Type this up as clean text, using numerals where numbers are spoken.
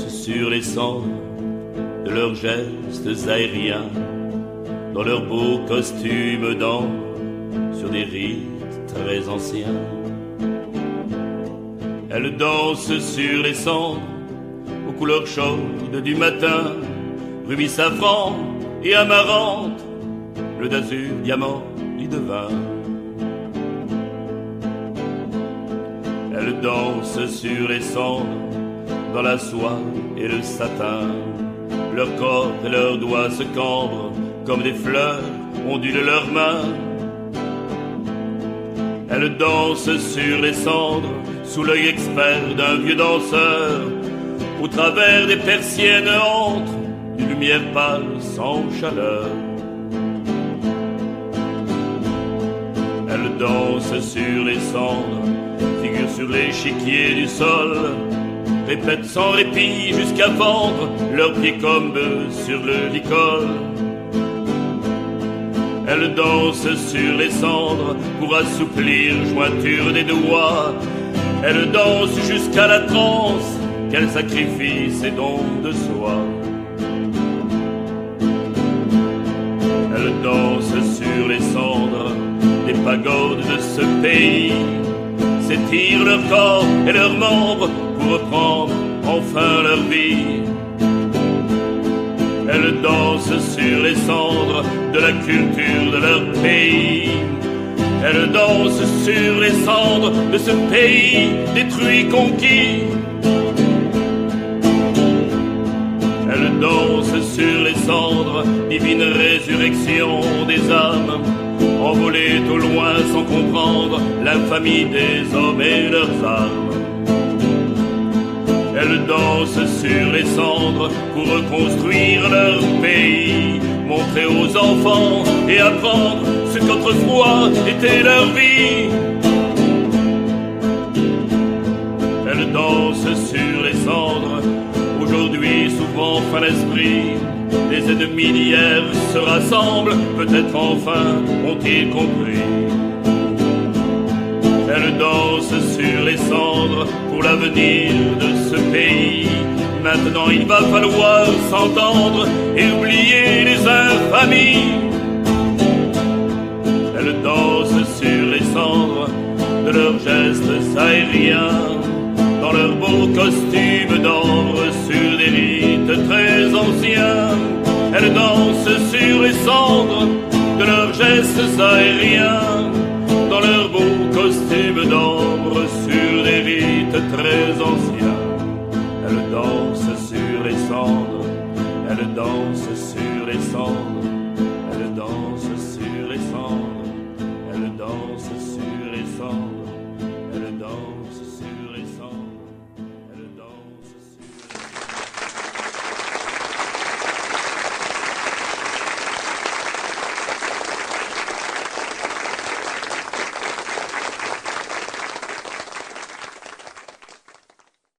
dansent sur les cendres de leurs gestes aériens, dans leurs beaux costumes d'ambre, sur des rites très anciens. Elles dansent sur les cendres, aux couleurs chaudes du matin, rubis safran et amarante, bleu d'azur, diamant, lit de vin. Elles dansent sur les cendres, dans la soie et le satin. Leur corps et leurs doigts se cambrent, comme des fleurs ondulent leurs mains. Elles dansent sur les cendres, sous l'œil expert d'un vieux danseur. Au travers des persiennes entre une lumière pâle sans chaleur. Elles dansent sur les cendres, figurent sur l'échiquier du sol, répètent sans répit jusqu'à vendre leurs pieds comme bœufs sur le licol. Elles dansent sur les cendres pour assouplir jointure des doigts. Elles dansent jusqu'à la transe qu'elles sacrifient ses dons de soi. Elles dansent sur les cendres des pagodes de ce pays, s'étirent leur corps et leurs membres pour reprendre enfin leur vie. Elles dansent sur les cendres de la culture de leur pays. Elles dansent sur les cendres de ce pays détruit, conquis. Elles dansent sur les cendres, divine résurrection des âmes, envolées au loin sans comprendre l'infamie des hommes et leurs armes. Elles dansent sur les cendres pour reconstruire leur pays, montrer aux enfants et apprendre ce qu'autrefois était leur vie. Elles dansent sur les cendres, aujourd'hui souvent fin l'esprit. Les ennemis d'hier se rassemblent, peut-être enfin ont-ils compris. Elles dansent sur les cendres pour l'avenir de ce pays. Maintenant il va falloir s'entendre et oublier les infamies. Elles dansent sur les cendres de leurs gestes aériens, dans leurs beaux costumes d'ambre sur des rites très anciens. Elles dansent sur les cendres de leurs gestes aériens, dans leurs beaux costumes d'ambre sur des rites très anciens. Elles dansent sur les cendres, elles dansent sur les cendres